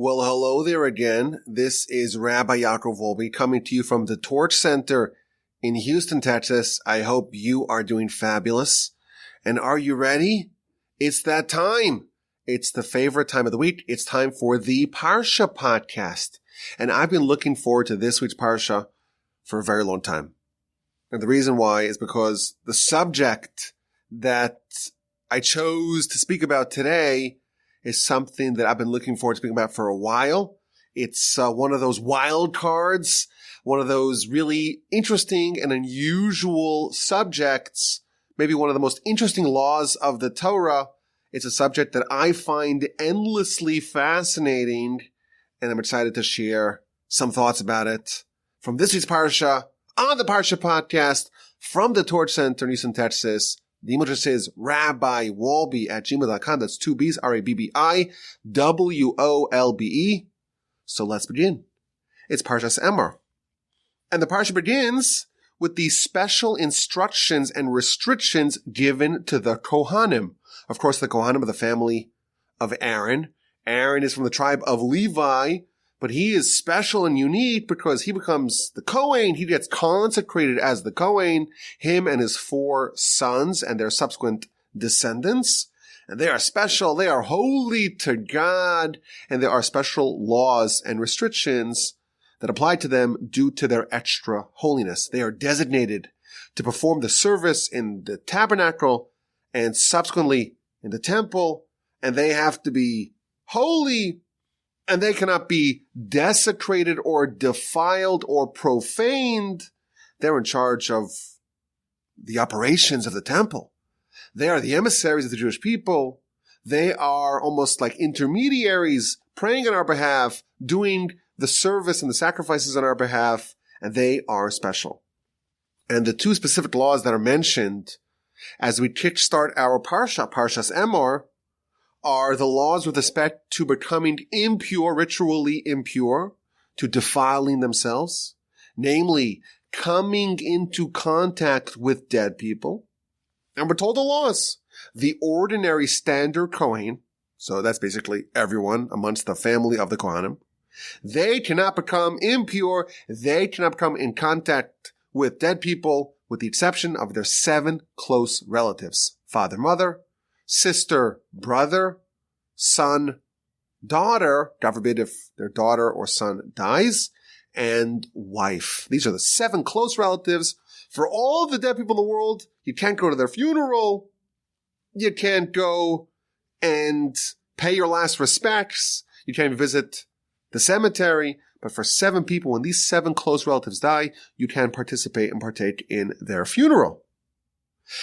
Well, hello there again. This is Rabbi Yaakov Wolbe coming to you from the Torch Center in Houston, Texas. I hope you are doing fabulous. And are you ready? It's that time. It's the favorite time of the week. It's time for the Parsha podcast. And I've been looking forward to this week's Parsha for a very long time. And the reason why is because the subject that I chose to speak about today is something that I've been looking forward to speaking about for a while. It's one of those wild cards, one of those really interesting and unusual subjects, maybe one of the most interesting laws of the Torah. It's a subject that I find endlessly fascinating, and I'm excited to share some thoughts about it from this week's Parsha on the Parsha podcast from the Torch Center in Houston, Texas. The email address is rabbiwolbe@gmail.com. That's two B's, RABBIWOLBE. So let's begin. It's Parshas Emor. And the Parsha begins with the special instructions and restrictions given to the Kohanim. Of course, the Kohanim are the family of Aaron. Aaron is from the tribe of Levi, but he is special and unique because he becomes the Kohen. He gets consecrated as the Kohen, him and his 4 sons and their subsequent descendants. And they are special. They are holy to God. And there are special laws and restrictions that apply to them due to their extra holiness. They are designated to perform the service in the tabernacle and subsequently in the temple. And they have to be holy, and they cannot be desecrated or defiled or profaned. They're in charge of the operations of the temple. They are the emissaries of the Jewish people. They are almost like intermediaries praying on our behalf, doing the service and the sacrifices on our behalf, and they are special. And the 2 specific laws that are mentioned as we kickstart our Parsha, Parshas Emor, are the laws with respect to becoming impure, ritually impure, to defiling themselves, namely coming into contact with dead people. And we're told the laws. The ordinary standard Kohen, so that's basically everyone amongst the family of the Kohanim, they cannot become impure, they cannot come in contact with dead people, with the exception of their 7 close relatives: father, mother, sister, brother, son, daughter, God forbid if their daughter or son dies, and wife. These are the 7 close relatives. For all of the dead people in the world, you can't go to their funeral. You can't go and pay your last respects. You can't visit the cemetery. But for 7 people, when these 7 close relatives die, you can participate and partake in their funeral.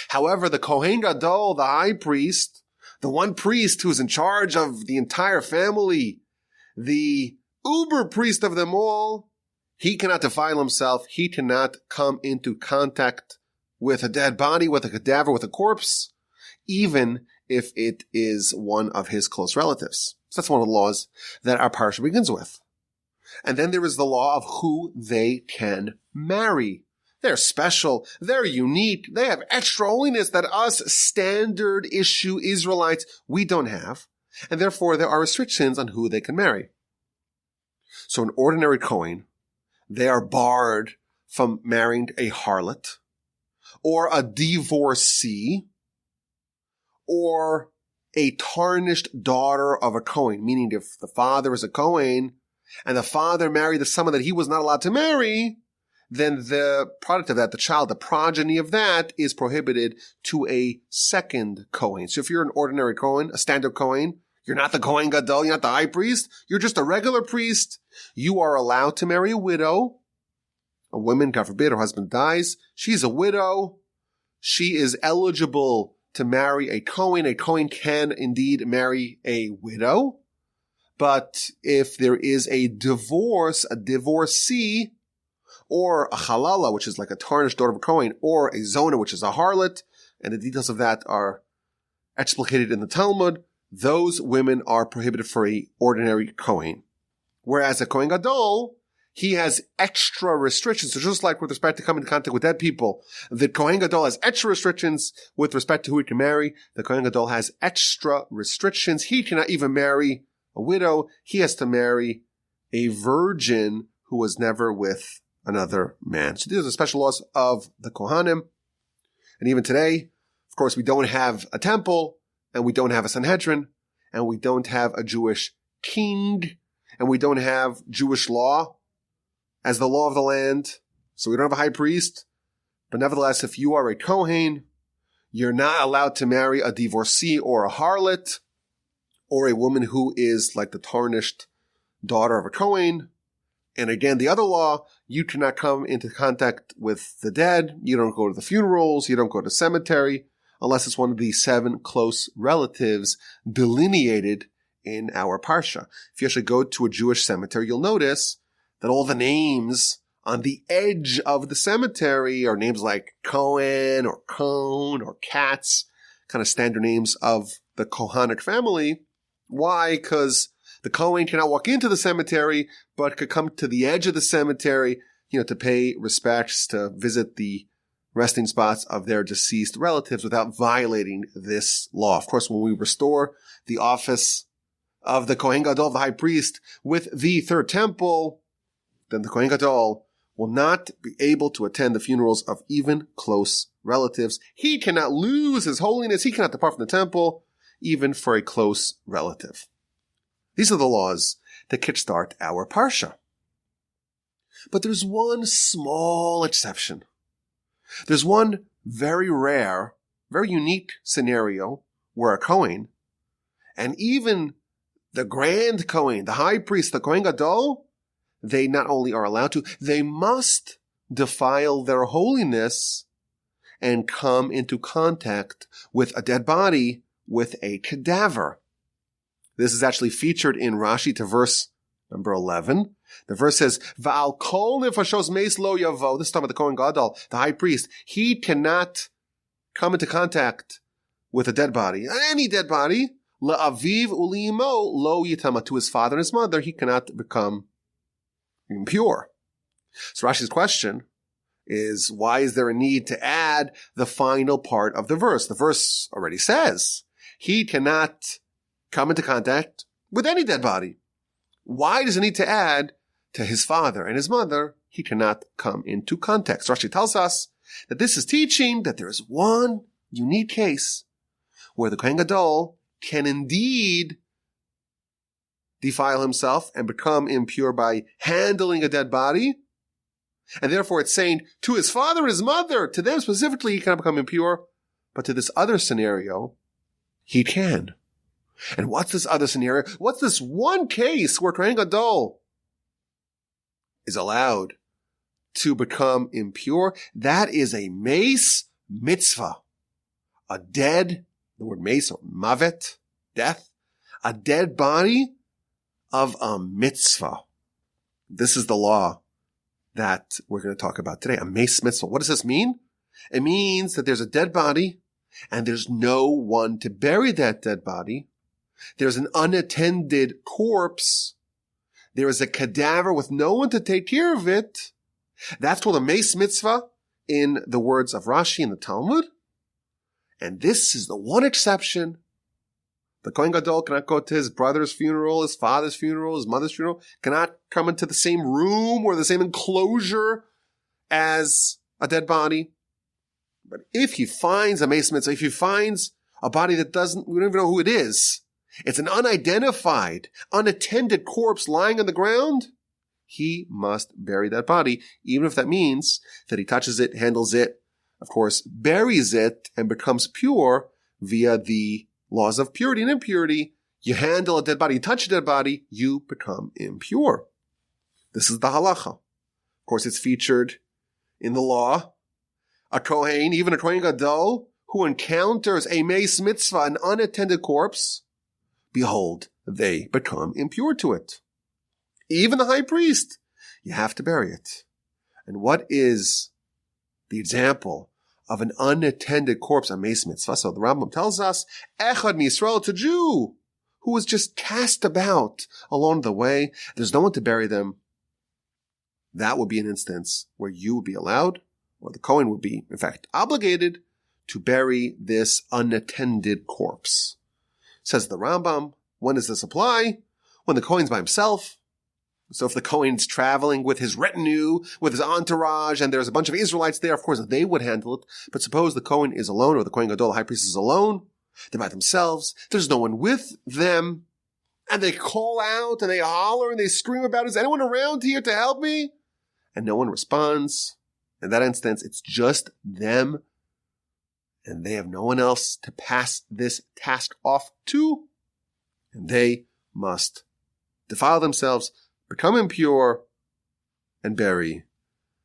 However, the Kohein Gadol, the high priest, the one priest who's in charge of the entire family, the uber priest of them all, he cannot defile himself. He cannot come into contact with a dead body, with a cadaver, with a corpse, even if it is one of his close relatives. So that's one of the laws that our parsha begins with. And then there is the law of who they can marry. They're special. They're unique. They have extra holiness that us standard issue Israelites, we don't have. And therefore, there are restrictions on who they can marry. So an ordinary Kohen, they are barred from marrying a harlot or a divorcee or a tarnished daughter of a Kohen, meaning if the father is a Kohen and the father married the someone that he was not allowed to marry, then the product of that, the child, the progeny of that is prohibited to a second Kohen. So if you're an ordinary Kohen, a standard Kohen, you're not the Kohein Gadol, you're not the high priest, you're just a regular priest, you are allowed to marry a widow. A woman, God forbid, her husband dies, she's a widow, she is eligible to marry a Kohen. A Kohen can indeed marry a widow. But if there is a divorce, a divorcee, or a halala, which is like a tarnished daughter of a Kohen, or a zona, which is a harlot, and the details of that are explicated in the Talmud, those women are prohibited for a ordinary Kohen. Whereas a Kohen Gadol, he has extra restrictions. So just like with respect to coming in contact with dead people, the Kohen Gadol has extra restrictions with respect to who he can marry. The Kohen Gadol has extra restrictions. He cannot even marry a widow, he has to marry a virgin who was never with another man. So these are the special laws of the Kohanim. And even today, of course, we don't have a temple, and we don't have a Sanhedrin, and we don't have a Jewish king, and we don't have Jewish law as the law of the land. So we don't have a high priest. But nevertheless, if you are a Kohen, you're not allowed to marry a divorcee or a harlot, or a woman who is like the tarnished daughter of a Kohen. And again, the other law, you cannot come into contact with the dead. You don't go to the funerals. You don't go to the cemetery unless it's one of the 7 close relatives delineated in our Parsha. If you actually go to a Jewish cemetery, you'll notice that all the names on the edge of the cemetery are names like Cohen or Cone or Katz, kind of standard names of the Kohanic family. Why? Because the Kohen cannot walk into the cemetery, but could come to the edge of the cemetery, to pay respects, to visit the resting spots of their deceased relatives without violating this law. Of course, when we restore the office of the Kohein Gadol, the high priest, with the third temple, then the Kohein Gadol will not be able to attend the funerals of even close relatives. He cannot lose his holiness. He cannot depart from the temple, even for a close relative. These are the laws that kickstart our Parsha. But there's one small exception. There's one very rare, very unique scenario where a Kohen, and even the grand Kohen, the high priest, the Kohen Gadol, they not only are allowed to, they must defile their holiness and come into contact with a dead body, with a cadaver. This is actually featured in Rashi to verse number 11. The verse says, Va'al kol nefashos meis lo yavo. This is talking about the Kohen Gadol, the high priest. He cannot come into contact with a dead body, any dead body. La'aviv u'li'imo lo yitama. To his father and his mother, he cannot become impure. So Rashi's question is, why is there a need to add the final part of the verse? The verse already says, he cannot come into contact with any dead body. Why does it need to add to his father and his mother? He cannot come into contact. So Rashi tells us that this is teaching that there is one unique case where the Kohen Gadol can indeed defile himself and become impure by handling a dead body. And therefore it's saying to his father and his mother, to them specifically, he cannot become impure. But to this other scenario, he can. And what's this other scenario? What's this one case where Kohen Gadol is allowed to become impure? That is a mace mitzvah. A dead, the word mace or mavet, death, a dead body of a mitzvah. This is the law that we're going to talk about today, a mace mitzvah. What does this mean? It means that there's a dead body and there's no one to bury that dead body. There's an unattended corpse. There is a cadaver with no one to take care of it. That's called a mace mitzvah in the words of Rashi in the Talmud. And this is the one exception. The Kohen Gadol cannot go to his brother's funeral, his father's funeral, his mother's funeral, cannot come into the same room or the same enclosure as a dead body. But if he finds a mace mitzvah, if he finds a body that we don't even know who it is, it's an unidentified, unattended corpse lying on the ground, he must bury that body, even if that means that he touches it, handles it, of course, buries it, and becomes pure via the laws of purity and impurity. You handle a dead body, you touch a dead body, you become impure. This is the halacha. Of course, it's featured in the law. A Kohen, even a Kohen Gadol, who encounters a mace mitzvah, an unattended corpse, behold, they become impure to it. Even the high priest, you have to bury it. And what is the example of an unattended corpse, a mace mitzvah? So the Rambam tells us, Echad Yisrael, to Jew, who was just cast about along the way. There's no one to bury them. That would be an instance where you would be allowed, or the Kohen would be, in fact, obligated to bury this unattended corpse. Says the Rambam, when does this apply? when the Kohen's by himself. So if the Kohen's traveling with his retinue, with his entourage, and there's a bunch of Israelites there, of course, they would handle it. But suppose the Kohen is alone, or the Kohen Gadol, the high priest, is alone. They're by themselves. There's no one with them. And they call out, and they holler, and they scream about, is anyone around here to help me? And no one responds. In that instance, it's just them. And they have no one else to pass this task off to. And they must defile themselves, become impure, and bury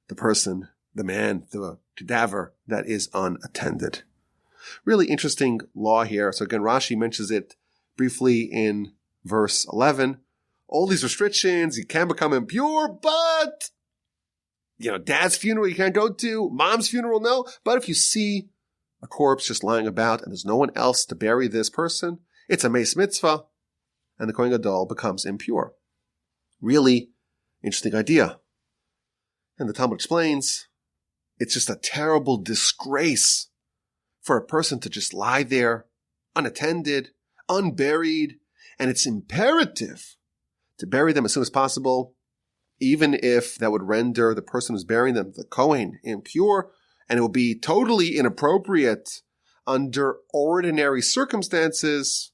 the person, the man, the cadaver that is unattended. Really interesting law here. So again, Rashi mentions it briefly in verse 11. All these restrictions, you can become impure, but, dad's funeral you can't go to, mom's funeral, no. But if you see a corpse just lying about and there's no one else to bury this person, it's a meis mitzvah, and the Kohen Gadol becomes impure. Really interesting idea. And the Talmud explains, it's just a terrible disgrace for a person to just lie there, unattended, unburied, and it's imperative to bury them as soon as possible, even if that would render the person who's burying them, the Kohen, impure, and it would be totally inappropriate under ordinary circumstances.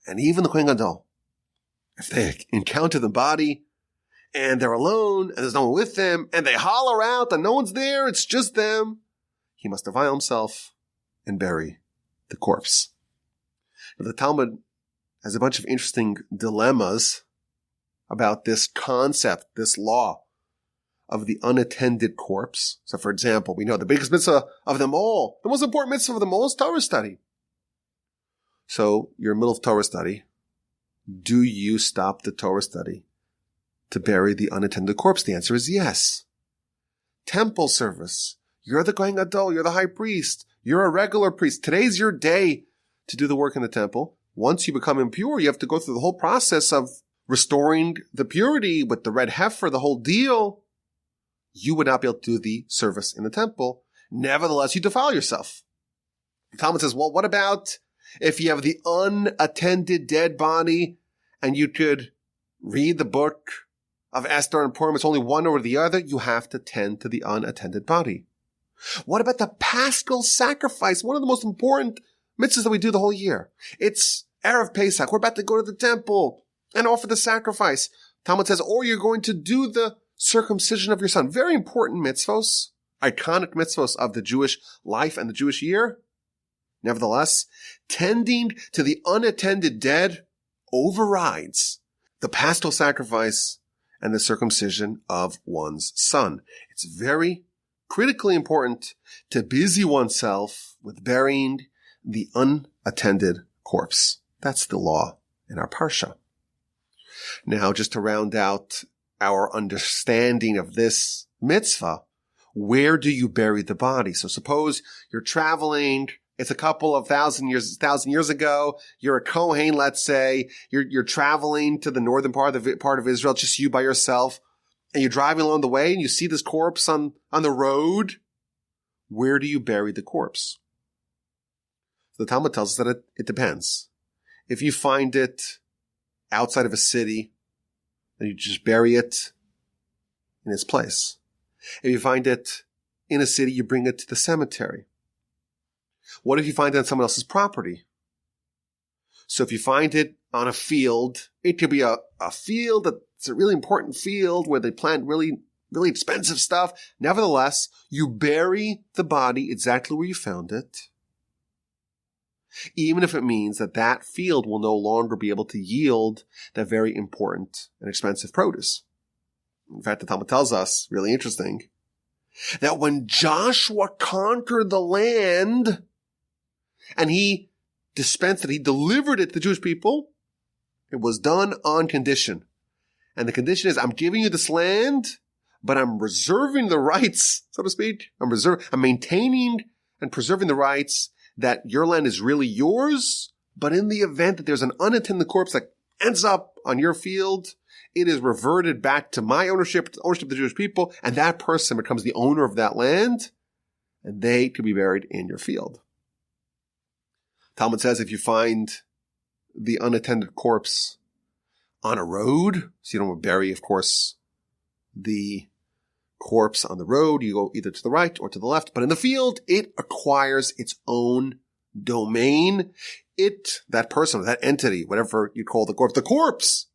And even the Kohen Gadol, if they encounter the body and they're alone and there's no one with them and they holler out and no one's there, it's just them, he must defile himself and bury the corpse. Now, the Talmud has a bunch of interesting dilemmas about this concept, this law of the unattended corpse. So, for example, we know the biggest mitzvah of them all, the most important mitzvah of them all is Torah study. So, you're in the middle of Torah study. Do you stop the Torah study to bury the unattended corpse? The answer is yes. Temple service. You're the Kohen Gadol. You're the high priest. You're a regular priest. Today's your day to do the work in the temple. Once you become impure, you have to go through the whole process of restoring the purity with the red heifer, the whole deal. You would not be able to do the service in the temple. Nevertheless, you defile yourself. The Talmud says, well, what about if you have the unattended dead body and you could read the book of Esther and Purim, it's only one or the other, you have to tend to the unattended body. What about the Paschal sacrifice? One of the most important mitzvahs that we do the whole year. It's Erev Pesach. We're about to go to the temple and offer the sacrifice. Talmud says, or you're going to do the circumcision of your son. Very important mitzvos, iconic mitzvos of the Jewish life and the Jewish year. Nevertheless, tending to the unattended dead overrides the paschal sacrifice and the circumcision of one's son. It's very critically important to busy oneself with burying the unattended corpse. That's the law in our Parsha. Now, just to round out our understanding of this mitzvah, where do you bury the body? So suppose you're traveling, it's a couple of thousand years ago, you're a Kohen, let's say, you're traveling to the northern part of Israel, just you by yourself, and you're driving along the way and you see this corpse on the road. Where do you bury the corpse? The Talmud tells us that it depends. If you find it outside of a city, then you just bury it in its place. If you find it in a city, you bring it to the cemetery. What if you find it on someone else's property? So if you find it on a field, it could be a field that's a really important field where they plant really, really expensive stuff. Nevertheless, you bury the body exactly where you found it, even if it means that that field will no longer be able to yield that very important and expensive produce. In fact, the Talmud tells us, really interesting, that when Joshua conquered the land and he dispensed it, he delivered it to the Jewish people, it was done on condition. And the condition is, I'm giving you this land, but I'm reserving the rights, so to speak. I'm maintaining and preserving the rights that your land is really yours, but in the event that there's an unattended corpse that ends up on your field, it is reverted back to my ownership of the Jewish people, and that person becomes the owner of that land, and they could be buried in your field. Talmud says if you find the unattended corpse on a road, so you don't bury, of course, the corpse on the road. You go either to the right or to the left. But in the field, it acquires its own domain. That person, that entity, whatever you call the corpse,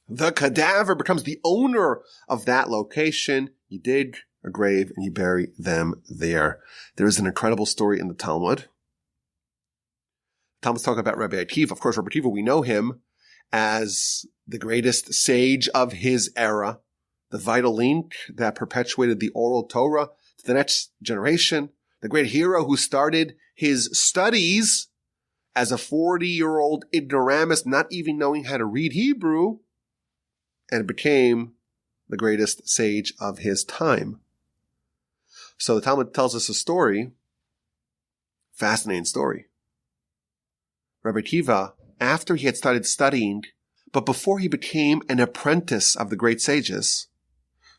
the cadaver becomes the owner of that location. You dig a grave and you bury them there. There is an incredible story in the Talmud. Talmud's talking about Rabbi Akiva. Of course, Rabbi Akiva, we know him as the greatest sage of his era, the vital link that perpetuated the oral Torah to the next generation, the great hero who started his studies as a 40-year-old ignoramus, not even knowing how to read Hebrew, and became the greatest sage of his time. So the Talmud tells us a story, fascinating story. Rabbi Akiva, after he had started studying, but before he became an apprentice of the great sages,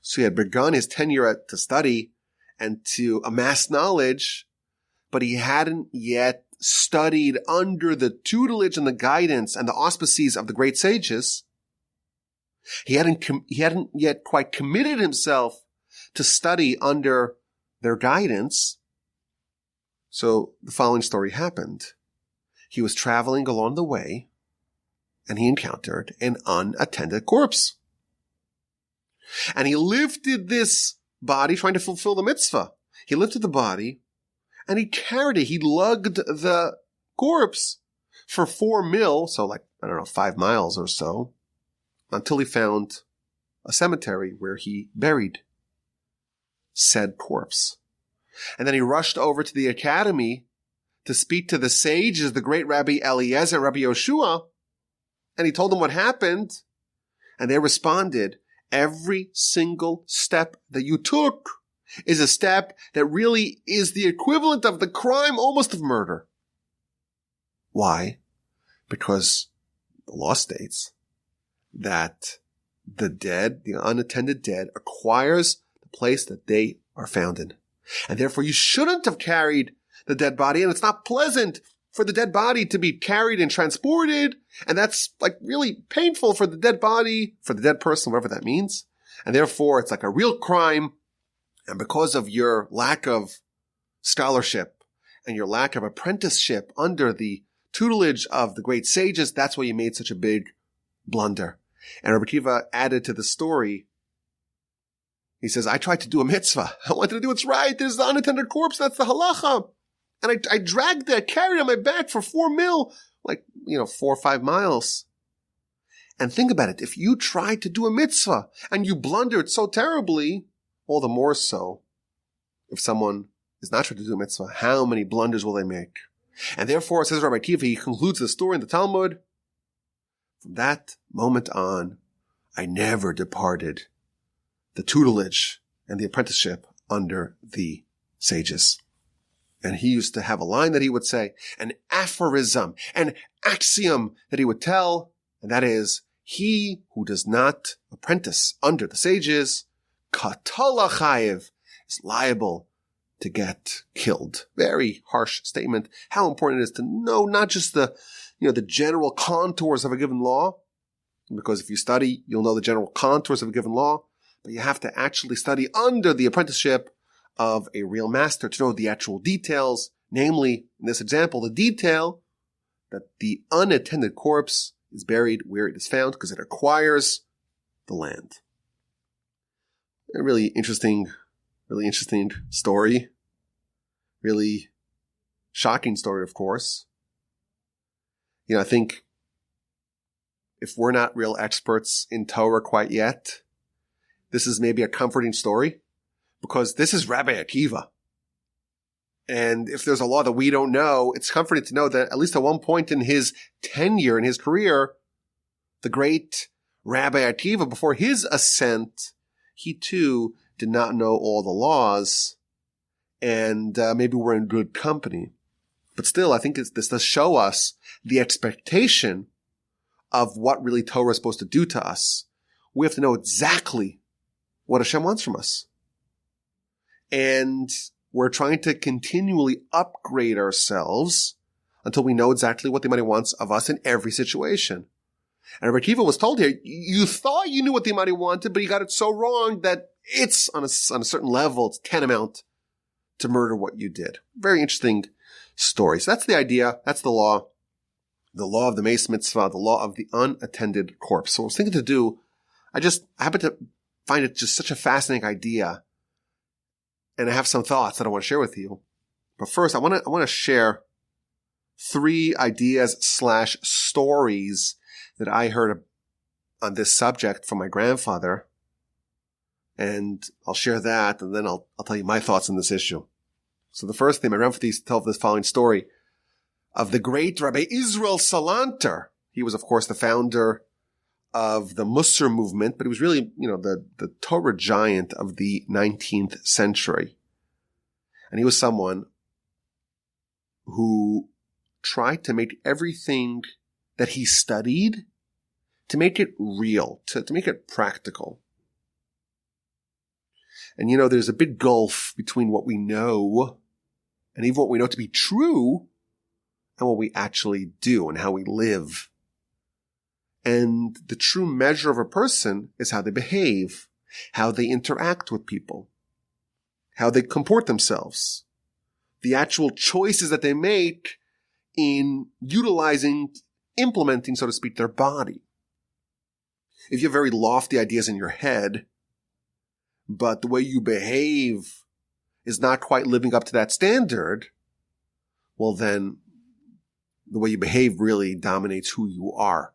so he had begun his tenure to study and to amass knowledge, but he hadn't yet studied under the tutelage and the guidance and the auspices of the great sages. He hadn't yet quite committed himself to study under their guidance. So the following story happened. He was traveling along the way, and he encountered an unattended corpse. And he lifted this body, trying to fulfill the mitzvah. He lifted the body, and he carried it. He lugged the corpse for 4 mil, so 5 miles or so, until he found a cemetery where he buried said corpse. And then he rushed over to the academy to speak to the sages, the great Rabbi Eliezer and Rabbi Yoshua, and he told them what happened, and they responded, every single step that you took is a step that really is the equivalent of the crime almost of murder. Why? Because the law states that the dead, the unattended dead, acquires the place that they are found in. And therefore you shouldn't have carried the dead body, and it's not pleasant for the dead body to be carried and transported, and that's really painful for the dead body, for the dead person, whatever that means. And therefore it's like a real crime, and because of your lack of scholarship and your lack of apprenticeship under the tutelage of the great sages, that's why you made such a big blunder. And Rabbi Akiva added to the story, he says, I tried to do a mitzvah. I wanted to do what's right. There's the unattended corpse. That's the halacha. And I dragged it, carried it on my back for 4 mil, 4 or 5 miles. And think about it. If you tried to do a mitzvah and you blundered so terribly, all the more so if someone is not trying to do a mitzvah, how many blunders will they make? And therefore, says Rabbi Akiva, he concludes the story in the Talmud, from that moment on, I never departed the tutelage and the apprenticeship under the sages. And he used to have a line that he would say, an aphorism, an axiom that he would tell, and that is, he who does not apprentice under the sages, katala chayev, is liable to get killed. Very harsh statement. How important it is to know not just the general contours of a given law, because if you study, you'll know the general contours of a given law, but you have to actually study under the apprenticeship of a real master to know the actual details, namely, in this example, the detail that the unattended corpse is buried where it is found because it acquires the land. A really interesting story. Really shocking story, of course. I think if we're not real experts in Torah quite yet, this is maybe a comforting story, because this is Rabbi Akiva. And if there's a law that we don't know, it's comforting to know that at least at one point in his tenure, in his career, the great Rabbi Akiva, before his ascent, he too did not know all the laws, and maybe we're in good company. But still, I think this does show us the expectation of what really Torah is supposed to do to us. We have to know exactly what Hashem wants from us. And we're trying to continually upgrade ourselves until we know exactly what the Almighty wants of us in every situation. And Rabbi Akiva was told here, you thought you knew what the Almighty wanted, but you got it so wrong that it's on a certain level, it's tantamount to murder what you did. Very interesting story. So that's the idea. That's the law of the Meis Mitzvah, the law of the unattended corpse. So what I was thinking to do, I happen to find it just such a fascinating idea. And I have some thoughts that I want to share with you. But first, I want to share 3 ideas / stories that I heard on this subject from my grandfather. And I'll share that, and then I'll tell you my thoughts on this issue. So the first thing, my grandfather used to tell this following story of the great Rabbi Israel Salanter. He was, of course, the founder of the Musar movement, but he was really, the Torah giant of the 19th century. And he was someone who tried to make everything that he studied, to make it real, to make it practical. And there's a big gulf between what we know and even what we know to be true and what we actually do and how we live. And the true measure of a person is how they behave, how they interact with people, how they comport themselves, the actual choices that they make in implementing, so to speak, their body. If you have very lofty ideas in your head, but the way you behave is not quite living up to that standard, well then, the way you behave really dominates who you are.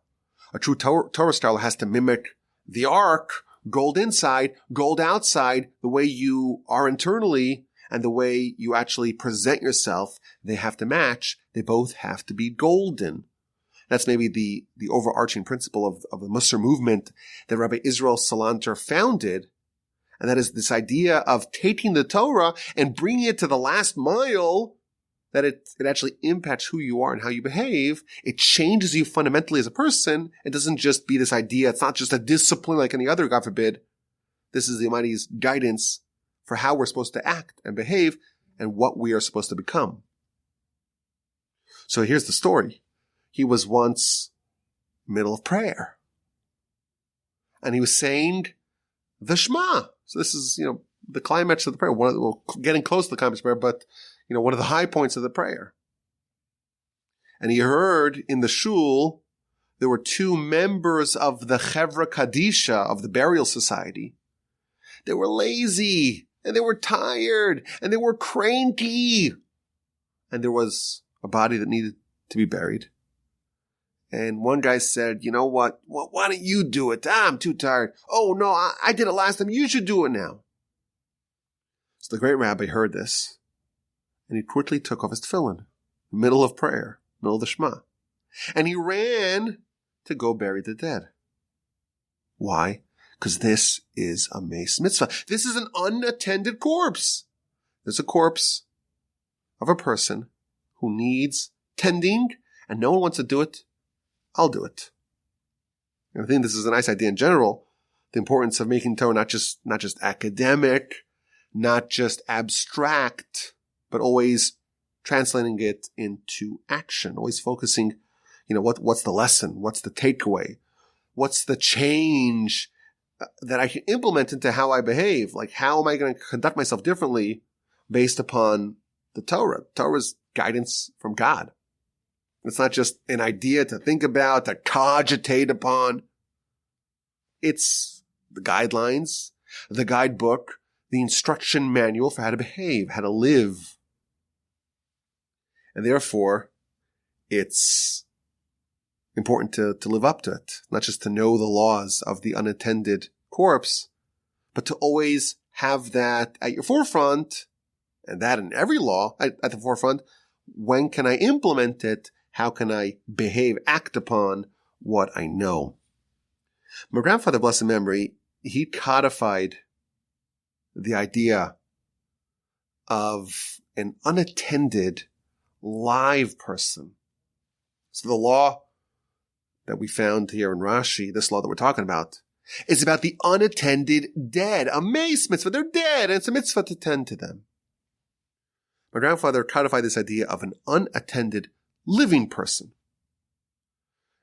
A true Torah scholar has to mimic the ark, gold inside, gold outside, the way you are internally and the way you actually present yourself. They have to match. They both have to be golden. That's maybe the overarching principle of the Musar movement that Rabbi Israel Salanter founded. And that is this idea of taking the Torah and bringing it to the last mile, that it actually impacts who you are and how you behave. It changes you fundamentally as a person. It doesn't just be this idea. It's not just a discipline like any other, God forbid. This is the Almighty's guidance for how we're supposed to act and behave and what we are supposed to become. So here's the story. He was once middle of prayer. And he was saying the Shema. So this is, the climax of the prayer. We're getting close to the climax of the prayer, but, one of the high points of the prayer. And he heard in the shul, there were 2 members of the Chevra Kadisha, of the burial society. They were lazy, and they were tired, and they were cranky. And there was a body that needed to be buried. And one guy said, you know what? Why don't you do it? I'm too tired. Oh, no, I did it last time. You should do it now. So the great rabbi heard this, and he quickly took off his tefillin, middle of prayer, middle of the Shema. And he ran to go bury the dead. Why? Because this is a Meis Mitzvah. This is an unattended corpse. There's a corpse of a person who needs tending, and no one wants to do it. I'll do it. And I think this is a nice idea in general. The importance of making Torah not just academic, not just abstract, but always translating it into action. Always focusing, what's the lesson? What's the takeaway? What's the change that I can implement into how I behave? Like, how am I going to conduct myself differently based upon the Torah? Torah's guidance from God. It's not just an idea to think about, to cogitate upon. It's the guidelines, the guidebook, the instruction manual for how to behave, how to live. And therefore, it's important to live up to it, not just to know the laws of the unattended corpse, but to always have that at your forefront, and that in every law at the forefront. When can I implement it? How can I behave, act upon what I know? My grandfather, blessed memory, he codified the idea of an unattended live person. So the law that we found here in Rashi, this law that we're talking about, is about the unattended dead. A Meis Mitzvah, they're dead, and it's a mitzvah to tend to them. My grandfather codified this idea of an unattended living person.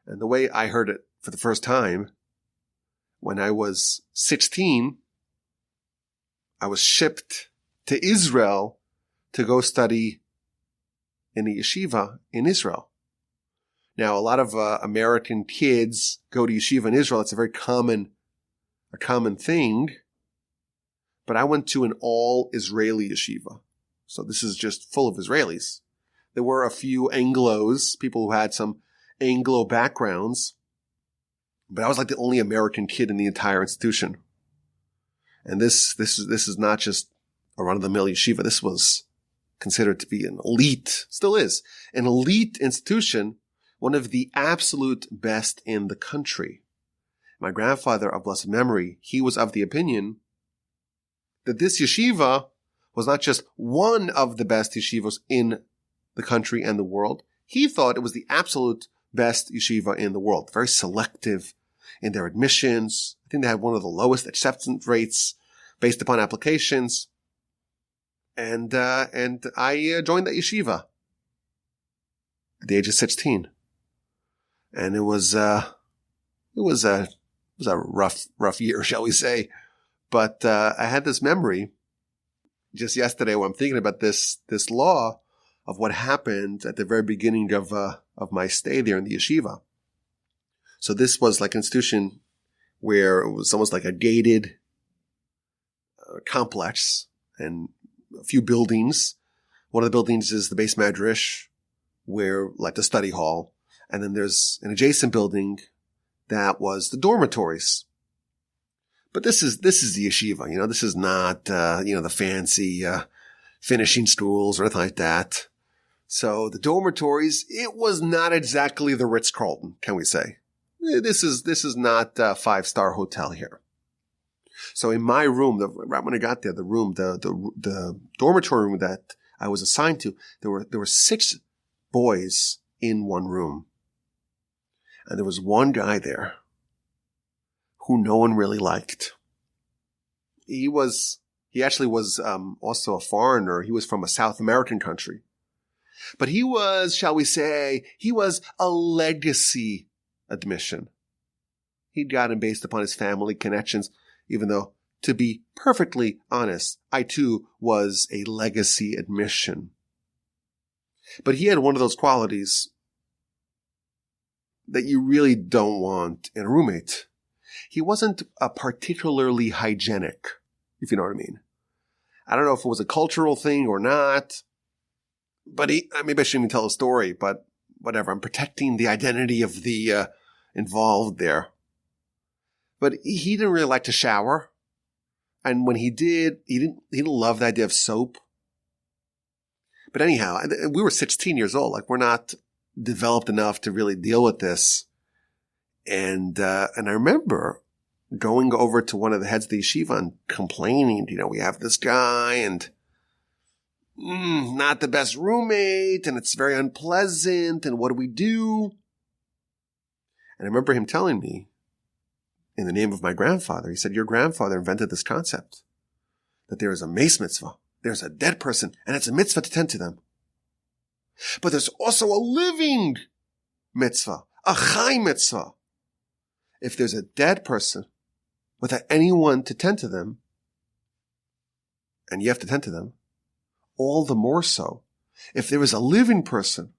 And the way I heard it for the first time, when I was 16, I was shipped to Israel to go study in a yeshiva in Israel. Now, a lot of American kids go to yeshiva in Israel. It's a very common thing. But I went to an all-Israeli yeshiva. So this is just full of Israelis. There were a few Anglos, people who had some Anglo backgrounds. But I was like the only American kid in the entire institution. And this is not just a run-of-the-mill yeshiva. This was considered to be an elite, still is, an elite institution, one of the absolute best in the country. My grandfather of blessed memory, he was of the opinion that this yeshiva was not just one of the best yeshivas in the country and the world. He thought it was the absolute best yeshiva in the world. Very selective in their admissions. I think they had one of the lowest acceptance rates based upon applications. And I joined that yeshiva at the age of 16. And it was a rough year, shall we say. But I had this memory just yesterday when I'm thinking about this law of what happened at the very beginning of my stay there in the yeshiva. So this was like an institution where it was almost like a gated complex and a few buildings. One of the buildings is the base madrash, where like the study hall, and then there's an adjacent building that was the dormitories. But this is the yeshiva, this is not, the fancy, finishing schools or anything like that. So the dormitories, it was not exactly the Ritz-Carlton, can we say? This is not a 5-star hotel here. So in my room, right when I got there, the dormitory room that I was assigned to, there were 6 boys in one room. And there was one guy there who no one really liked. He actually was also a foreigner. He was from a South American country. But he was, shall we say, a legacy admission. He'd gotten based upon his family connections, even though, to be perfectly honest, I too was a legacy admission. But he had one of those qualities that you really don't want in a roommate. He wasn't particularly hygienic, if you know what I mean. I don't know if it was a cultural thing or not, but maybe I shouldn't even tell a story, but whatever. I'm protecting the identity of the involved there. But he didn't really like to shower. And when he did, he didn't love the idea of soap. But anyhow, we were 16 years old. Like, we're not developed enough to really deal with this. And I remember going over to one of the heads of the yeshiva and complaining, we have this guy and not the best roommate, and it's very unpleasant, and what do we do? And I remember him telling me, in the name of my grandfather, he said, your grandfather invented this concept, that there is a mace mitzvah. There's a dead person, and it's a mitzvah to tend to them. But there's also a living mitzvah, a chai mitzvah. If there's a dead person without anyone to tend to them, and you have to tend to them, all the more so if there is a living person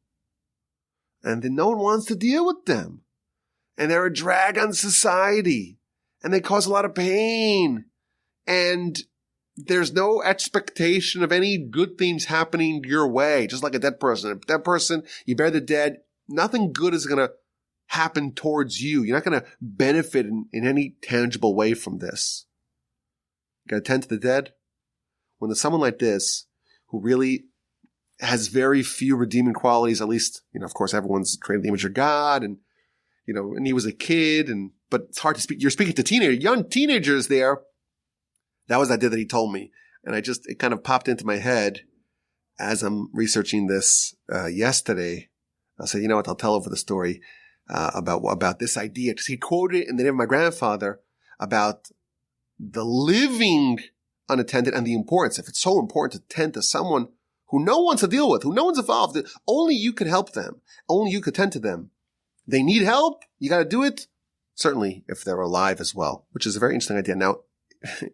and then no one wants to deal with them and they're a drag on society and they cause a lot of pain and there's no expectation of any good things happening your way, just like a dead person. A dead person, you bury the dead, nothing good is going to happen towards you. You're not going to benefit in any tangible way from this. You got to tend to the dead. When there's someone like this who really has very few redeeming qualities, at least, of course, everyone's created the image of God and, and he was a kid but it's hard to speak. You're speaking to young teenagers there. That was the idea that he told me. And it kind of popped into my head as I'm researching this, yesterday. I said, I'll tell over the story, about this idea. Because he quoted in the name of my grandfather about the living unattended and the importance. If it's so important to tend to someone who no one's to deal with, who no one's involved, only you could help them. Only you could tend to them. They need help. You got to do it. Certainly if they're alive as well, which is a very interesting idea. Now,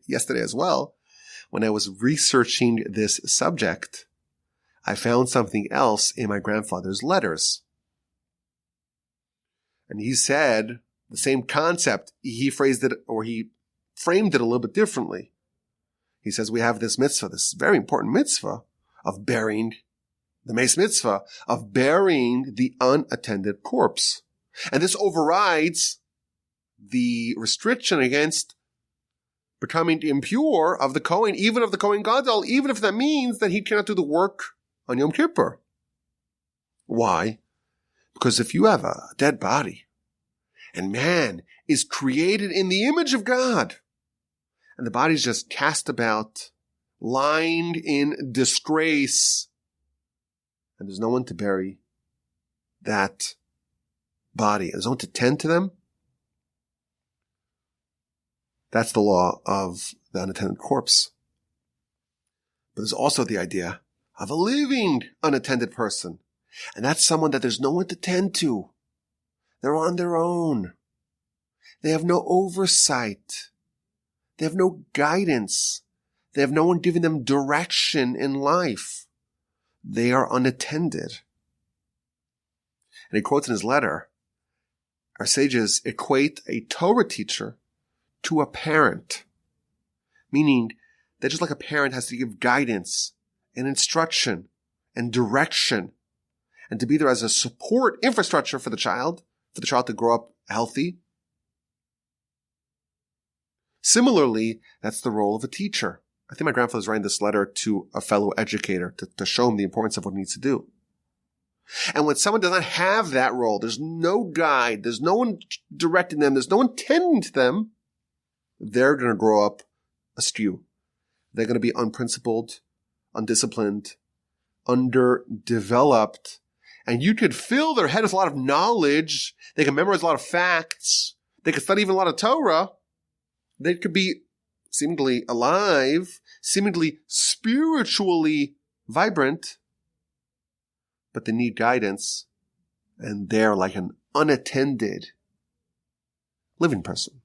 yesterday as well, when I was researching this subject, I found something else in my grandfather's letters. And he said the same concept. He phrased it, or he framed it a little bit differently. He says we have this mitzvah, this very important mitzvah of burying, the Meis mitzvah, of burying the unattended corpse. And this overrides the restriction against becoming impure of the Kohen, even of the Kohein Gadol, even if that means that he cannot do the work on Yom Kippur. Why? Because if you have a dead body, and man is created in the image of God, and the body's just cast about, lying in disgrace, and there's no one to bury that body, there's no one to tend to them, that's the law of the unattended corpse. But there's also the idea of a living unattended person. And that's someone that there's no one to tend to. They're on their own. They have no oversight. They have no guidance. They have no one giving them direction in life. They are unattended. And he quotes in his letter, our sages equate a Torah teacher to a parent, meaning that just like a parent has to give guidance and instruction and direction and to be there as a support infrastructure for the child to grow up healthy. Similarly, that's the role of a teacher. I think my grandfather's writing this letter to a fellow educator to show him the importance of what he needs to do. And when someone does not have that role, there's no guide, there's no one directing them, there's no one tending to them, they're going to grow up askew. They're going to be unprincipled, undisciplined, underdeveloped, and you could fill their head with a lot of knowledge. They can memorize a lot of facts. They could study even a lot of Torah. They could be seemingly alive, seemingly spiritually vibrant, but they need guidance, and they're like an unattended living person.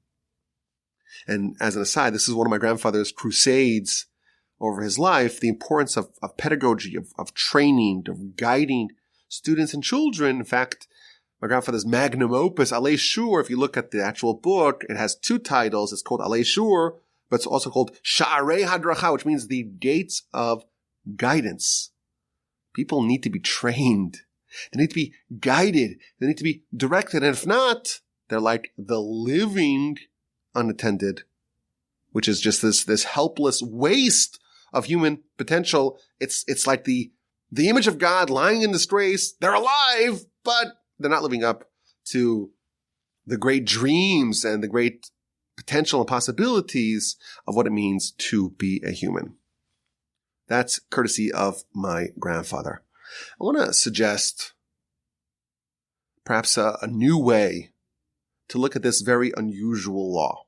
And as an aside, this is one of my grandfather's crusades over his life, the importance of pedagogy, of training, of guiding students and children. In fact, my grandfather's magnum opus, Alei Shur, if you look at the actual book, it has two titles. It's called Alei Shur, but it's also called Sha'arei Hadracha, which means the gates of guidance. People need to be trained. They need to be guided. They need to be directed. And if not, they're like the living unattended, which is just this helpless waste of human potential. It's like the image of God lying in disgrace. They're alive, but they're not living up to the great dreams and the great potential and possibilities of what it means to be a human. That's courtesy of my grandfather. I want to suggest perhaps a new way to look at this very unusual law.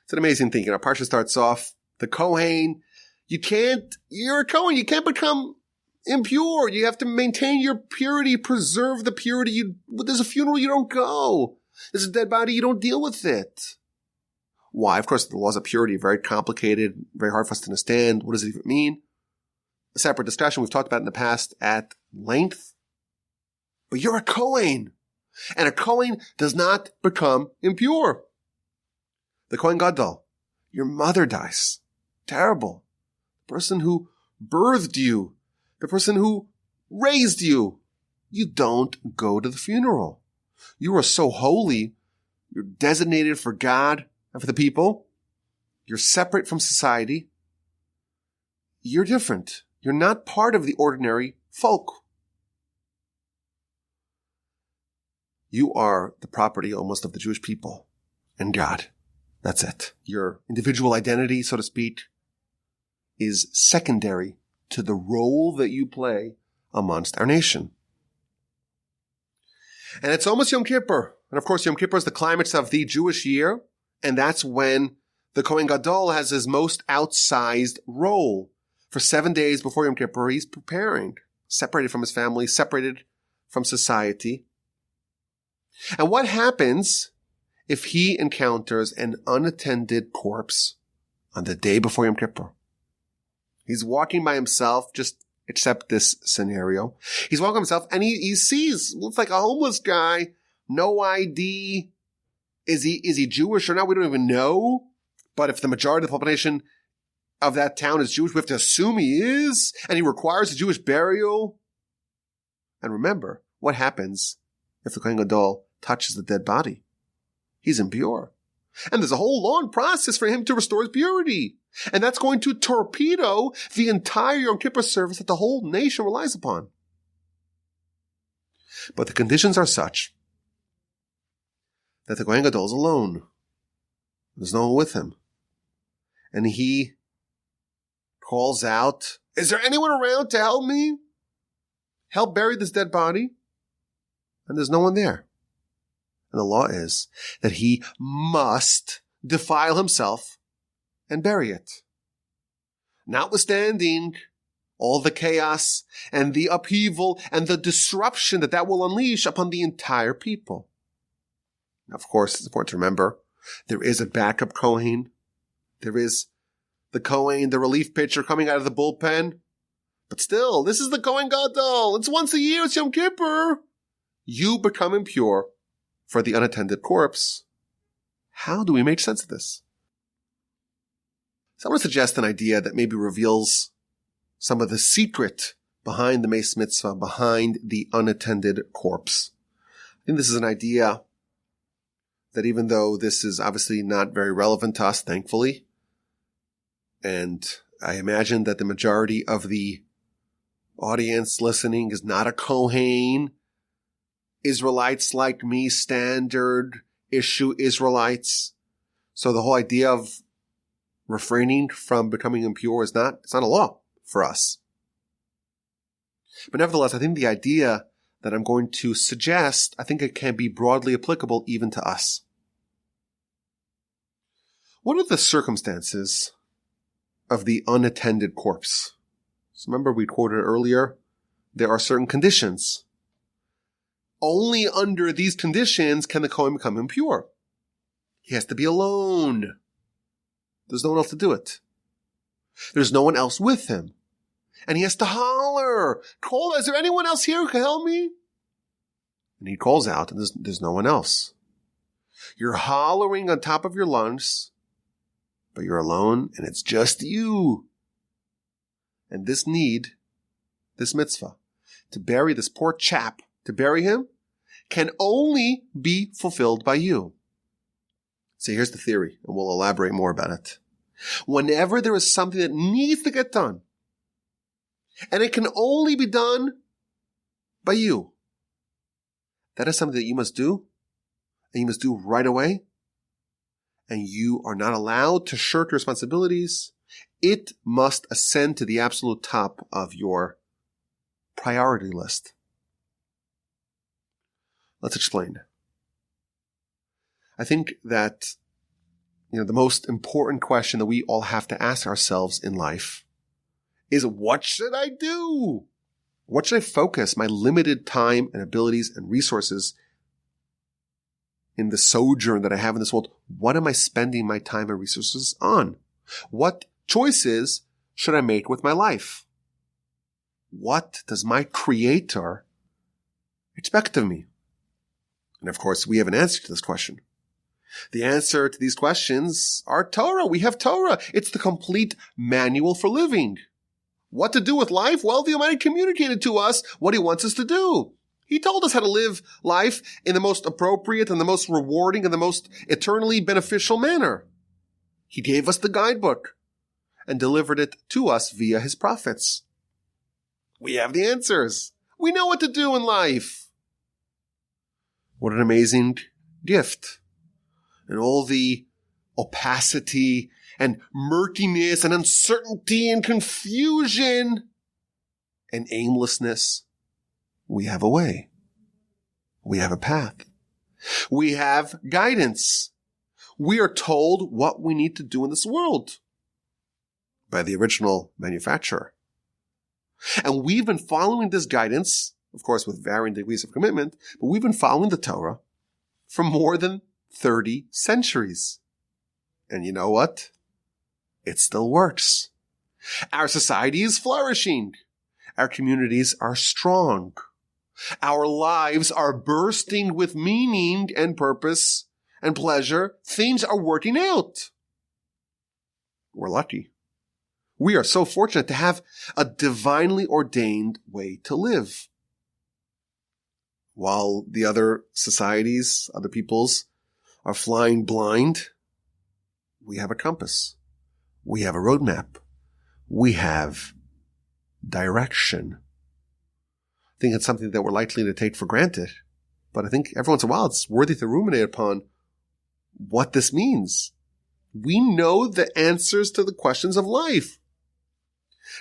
It's an amazing thing. Parsha starts off, the Kohen, you're a Kohen, you can't become impure. You have to maintain your purity, preserve the purity. There's a funeral, you don't go. There's a dead body, you don't deal with it. Why? Of course, the laws of purity are very complicated, very hard for us to understand. What does it even mean? A separate discussion we've talked about in the past at length. But you're a Kohen. And a Kohen does not become impure. The Kohein Gadol, your mother dies. Terrible. The person who birthed you, the person who raised you, you don't go to the funeral. You are so holy. You're designated for God and for the people. You're separate from society. You're different. You're not part of the ordinary folk. You are the property almost of the Jewish people and God. That's it. Your individual identity, so to speak, is secondary to the role that you play amongst our nation. And it's almost Yom Kippur. And of course, Yom Kippur is the climax of the Jewish year. And that's when the Kohen Gadol has his most outsized role. For 7 days before Yom Kippur, he's preparing, separated from his family, separated from society. And what happens if he encounters an unattended corpse on the day before Yom Kippur? He's walking by himself, just accept this scenario. He's walking by himself and he sees, looks like a homeless guy, no ID. Is he Jewish or not? We don't even know. But if the majority of the population of that town is Jewish, we have to assume he is, and he requires a Jewish burial. And remember, what happens if the Kohein Gadol touches the dead body? He's impure. And there's a whole long process for him to restore his purity. And that's going to torpedo the entire Yom Kippur service that the whole nation relies upon. But the conditions are such that the Kohein Gadol is alone. There's no one with him. And he calls out, "Is there anyone around to help me? Help bury this dead body?" And there's no one there. And the law is that he must defile himself and bury it. Notwithstanding all the chaos and the upheaval and the disruption that will unleash upon the entire people. Now, of course, it's important to remember there is a backup Kohen. There is the Kohen, the relief pitcher coming out of the bullpen. But still, this is the Kohein Gadol. It's once a year. It's Yom Kippur. You become impure for the unattended corpse. How do we make sense of this? So I want to suggest an idea that maybe reveals some of the secret behind the Meis Mitzvah, behind the unattended corpse. I think this is an idea that, even though this is obviously not very relevant to us, thankfully, and I imagine that the majority of the audience listening is not a Kohen, Israelites like me, standard issue Israelites. So the whole idea of refraining from becoming impure it's not a law for us. But nevertheless, I think the idea that I'm going to suggest, I think it can be broadly applicable even to us. What are the circumstances of the unattended corpse? So remember we quoted earlier, there are certain conditions. Only under these conditions can the Kohen become impure. He has to be alone. There's no one else to do it. There's no one else with him. And he has to holler, call, "Is there anyone else here who can help me?" And he calls out, and there's no one else. You're hollering on top of your lungs, but you're alone, and it's just you. And this mitzvah, to bury this poor chap, to bury him, can only be fulfilled by you. So here's the theory, and we'll elaborate more about it. Whenever there is something that needs to get done, and it can only be done by you, that is something that you must do, and you must do right away, and you are not allowed to shirk your responsibilities. It must ascend to the absolute top of your priority list. Let's explain. I think that, the most important question that we all have to ask ourselves in life is, what should I do? What should I focus my limited time and abilities and resources in the sojourn that I have in this world? What am I spending my time and resources on? What choices should I make with my life? What does my Creator expect of me? And of course, we have an answer to this question. The answer to these questions are Torah. We have Torah. It's the complete manual for living. What to do with life? Well, the Almighty communicated to us what He wants us to do. He told us how to live life in the most appropriate and the most rewarding and the most eternally beneficial manner. He gave us the guidebook and delivered it to us via His prophets. We have the answers. We know what to do in life. What an amazing gift. And all the opacity and murkiness and uncertainty and confusion and aimlessness, we have a way. We have a path. We have guidance. We are told what we need to do in this world by the original manufacturer. And we've been following this guidance, of course with varying degrees of commitment, but we've been following the Torah for more than 30 centuries. And you know what? It still works. Our society is flourishing. Our communities are strong. Our lives are bursting with meaning and purpose and pleasure. Things are working out. We're lucky. We are so fortunate to have a divinely ordained way to live. While the other societies, other peoples are flying blind, we have a compass. We have a roadmap. We have direction. I think it's something that we're likely to take for granted, but I think every once in a while it's worthy to ruminate upon what this means. We know the answers to the questions of life.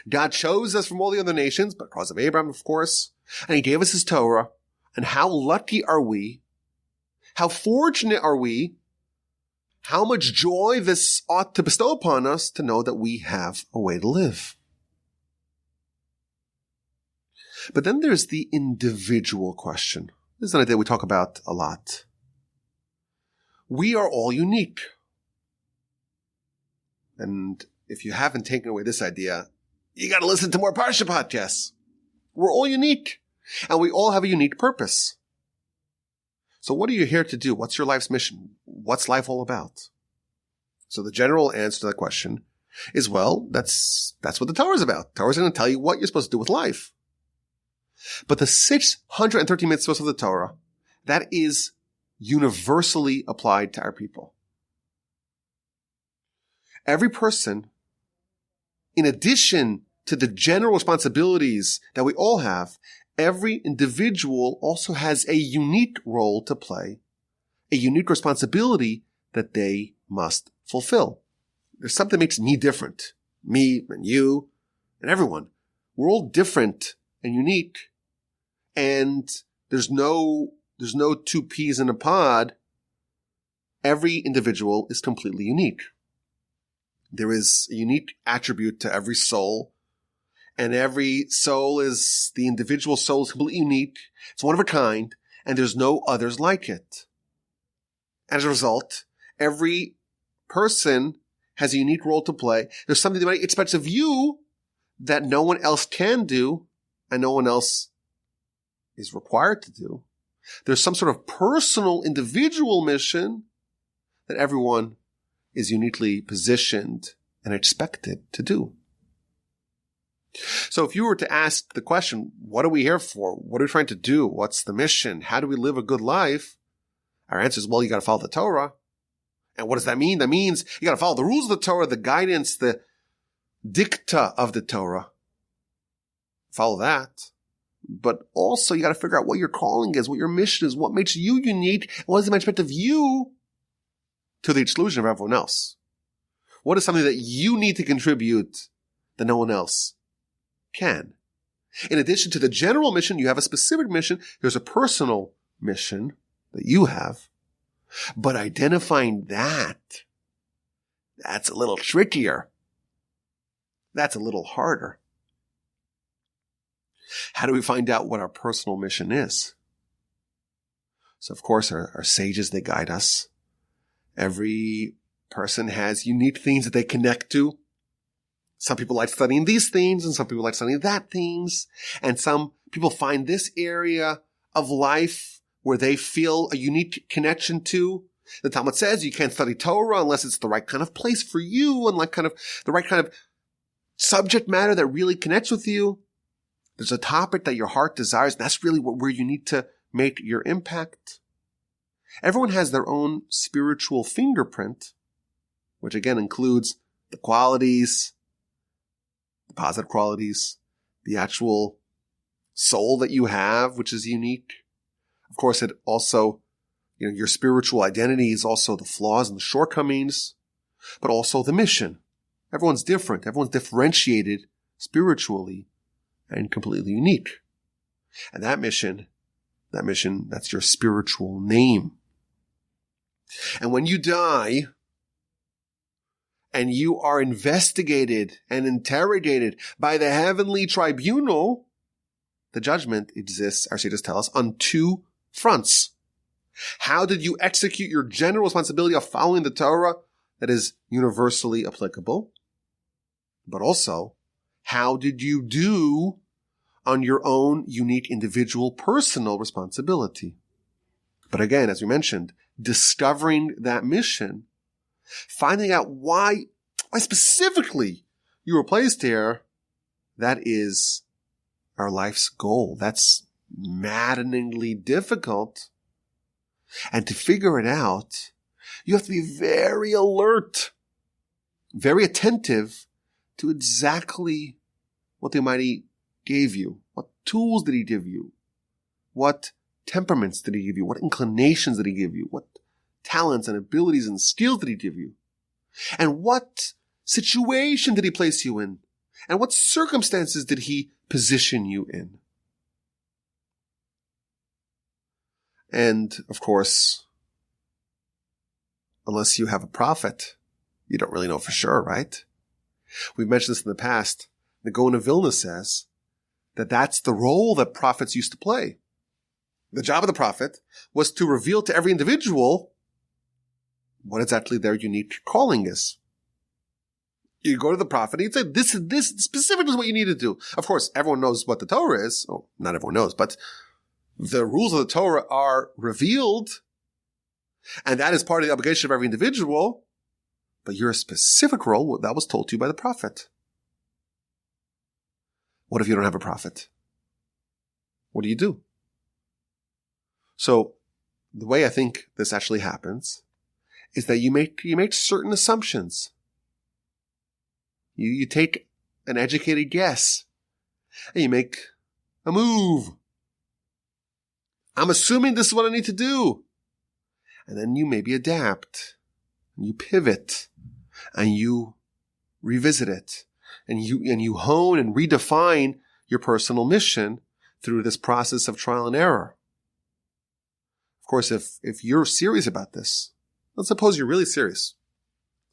God chose us from all the other nations, because of Abraham, of course, and he gave us his Torah. And how lucky are we? How fortunate are we? How much joy this ought to bestow upon us to know that we have a way to live. But then there's the individual question. This is an idea we talk about a lot. We are all unique. And if you haven't taken away this idea, you got to listen to more Parsha podcasts. We're all unique, and we all have a unique purpose. So what are you here to do? What's your life's mission? What's life all about? So the general answer to that question is, well, that's what the Torah is about. The Torah is going to tell you what you're supposed to do with life. But the 613 mitzvahs of the Torah, that is universally applied to our people. Every person, in addition to the general responsibilities that we all have, every individual also has a unique role to play, a unique responsibility that they must fulfill. There's something that makes me different. Me and you and everyone. We're all different and unique. And there's no two peas in a pod. Every individual is completely unique. There is a unique attribute to every soul. And every soul is, the individual soul is completely unique. It's one of a kind. And there's no others like it. As a result, every person has a unique role to play. There's something that might expect of you that no one else can do and no one else is required to do. There's some sort of personal, individual mission that everyone is uniquely positioned and expected to do. So if you were to ask the question, what are we here for? What are we trying to do? What's the mission? How do we live a good life? Our answer is, well, you got to follow the Torah. And what does that mean? That means you got to follow the rules of the Torah, the guidance, the dicta of the Torah. Follow that. But also you got to figure out what your calling is, what your mission is, what makes you unique, and what is the expect of you to the exclusion of everyone else. What is something that you need to contribute that no one else can? In addition to the general mission, you have a specific mission. There's a personal mission that you have. But identifying that's a little trickier. That's a little harder. How do we find out what our personal mission is? So, of course, our sages, they guide us. Every person has unique themes that they connect to. Some people like studying these themes, and some people like studying that themes. And some people find this area of life where they feel a unique connection to. The Talmud says you can't study Torah unless it's the right kind of place for you and like kind of the right kind of subject matter that really connects with you. There's a topic that your heart desires, and that's really where you need to make your impact. Everyone has their own spiritual fingerprint, which again includes the qualities, the positive qualities, the actual soul that you have, which is unique. Of course, it also, your spiritual identity is also the flaws and the shortcomings, but also the mission. Everyone's different. Everyone's differentiated spiritually and completely unique. And that mission, that's your spiritual name. And when you die and you are investigated and interrogated by the heavenly tribunal, the judgment exists, our sages tell us, on two fronts. How did you execute your general responsibility of following the Torah that is universally applicable? But also, how did you do on your own unique individual personal responsibility? But again, as we mentioned, discovering that mission, finding out why specifically you were placed here, that is our life's goal. That's maddeningly difficult. And to figure it out, you have to be very alert, very attentive to exactly what the Almighty gave you. What tools did He give you? What temperaments did He give you? What inclinations did He give you? What talents and abilities and skills did He give you? And what situation did He place you in? And what circumstances did He position you in? And, of course, unless you have a prophet, you don't really know for sure, right? We've mentioned this in the past. The Gaon of Vilna says that that's the role that prophets used to play. The job of the prophet was to reveal to every individual what exactly their unique calling is. You go to the prophet and you say, this specifically is what you need to do. Of course, everyone knows what the Torah is. Oh, not everyone knows, but the rules of the Torah are revealed, and that is part of the obligation of every individual. But your specific role, that was told to you by the prophet. What if you don't have a prophet? What do you do? So the way I think this actually happens is that you make certain assumptions. You take an educated guess and you make a move. I'm assuming this is what I need to do. And then you maybe adapt, and you pivot, and you revisit it, and you hone and redefine your personal mission through this process of trial and error. Of course, if you're serious about this, let's suppose you're really serious.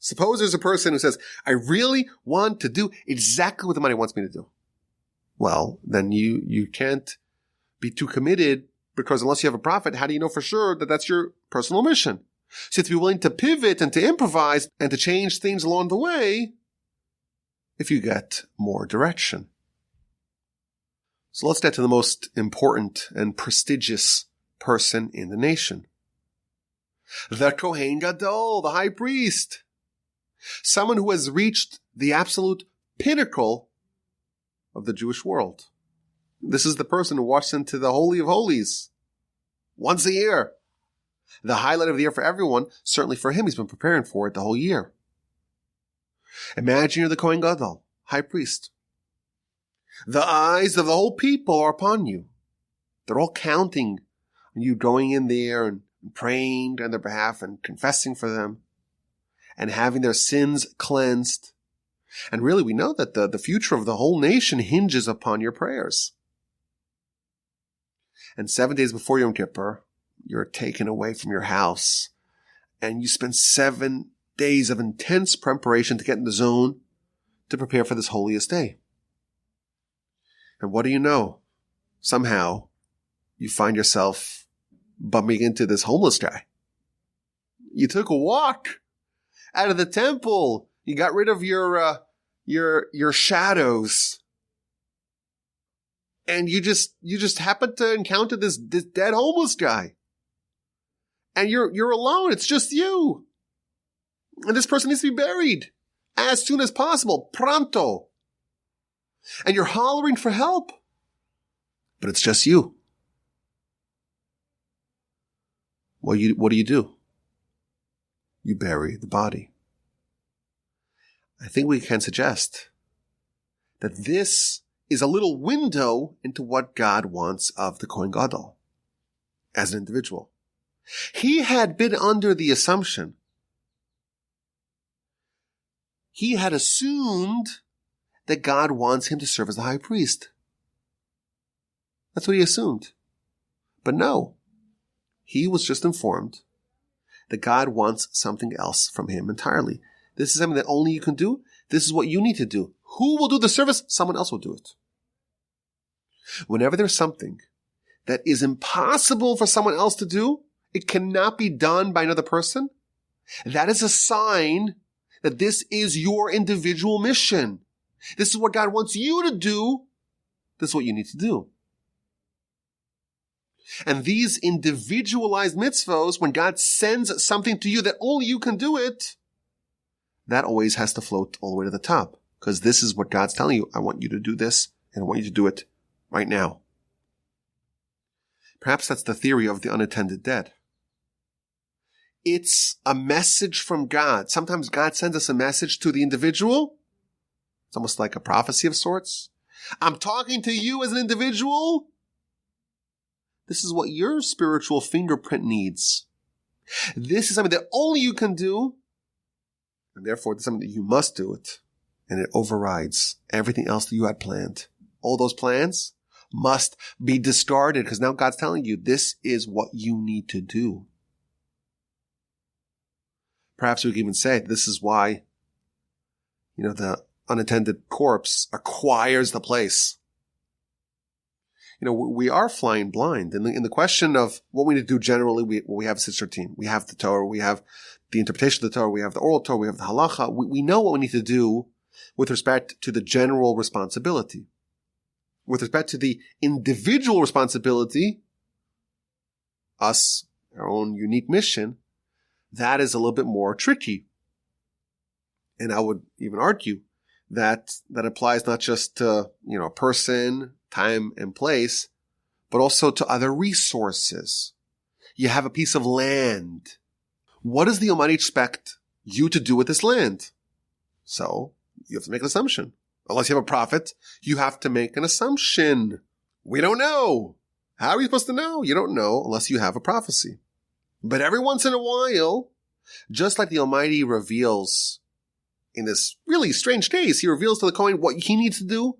Suppose there's a person who says, I really want to do exactly what the Almighty wants me to do. Well, then you can't be too committed, because unless you have a prophet, how do you know for sure that that's your personal mission? So you have to be willing to pivot and to improvise and to change things along the way if you get more direction. So let's get to the most important and prestigious person in the nation. The Kohein Gadol, the high priest. Someone who has reached the absolute pinnacle of the Jewish world. This is the person who walks into the Holy of Holies once a year. The highlight of the year for everyone, certainly for him, he's been preparing for it the whole year. Imagine you're the Kohen Gadol, high priest. The eyes of the whole people are upon you. They're all counting on you going in there and praying on their behalf and confessing for them and having their sins cleansed. And really, we know that the future of the whole nation hinges upon your prayers. And 7 days before Yom Kippur, you're taken away from your house, and you spend 7 days of intense preparation to get in the zone to prepare for this holiest day. And what do you know? Somehow, you find yourself bumping into this homeless guy. You took a walk out of the temple. You got rid of your shadows. And you just happened to encounter this dead homeless guy. And you're alone. It's just you. And this person needs to be buried as soon as possible. Pronto. And you're hollering for help. But it's just you. What do you do? You bury the body. I think we can suggest that this is a little window into what God wants of the Kohen Gadol as an individual. He had been under the assumption, he had assumed that God wants him to serve as the high priest. That's what he assumed. But no, he was just informed that God wants something else from him entirely. This is something that only you can do. This is what you need to do. Who will do the service? Someone else will do it. Whenever there's something that is impossible for someone else to do, it cannot be done by another person, that is a sign that this is your individual mission. This is what God wants you to do. This is what you need to do. And these individualized mitzvos, when God sends something to you that only you can do it, that always has to float all the way to the top. Because this is what God's telling you. I want you to do this, and I want you to do it right now. Perhaps that's the theory of the unattended dead. It's a message from God. Sometimes God sends us a message to the individual. It's almost like a prophecy of sorts. I'm talking to you as an individual. This is what your spiritual fingerprint needs. This is something that only you can do, and therefore it's something that you must do it. And it overrides everything else that you had planned. All those plans must be discarded because now God's telling you this is what you need to do. Perhaps we could even say this is why, the unattended corpse acquires the place. We are flying blind. In the question of what we need to do generally, we have a sister team. We have the Torah, we have the interpretation of the Torah, we have the oral Torah, we have the halacha. We know what we need to do with respect to the general responsibility. With respect to the individual responsibility, us, our own unique mission, that is a little bit more tricky. And I would even argue that applies not just to, a person, time and place, but also to other resources. You have a piece of land. What does the Almighty expect you to do with this land? So you have to make an assumption. Unless you have a prophet, you have to make an assumption. We don't know. How are you supposed to know? You don't know unless you have a prophecy. But every once in a while, just like the Almighty reveals in this really strange case, he reveals to the Kohen what he needs to do.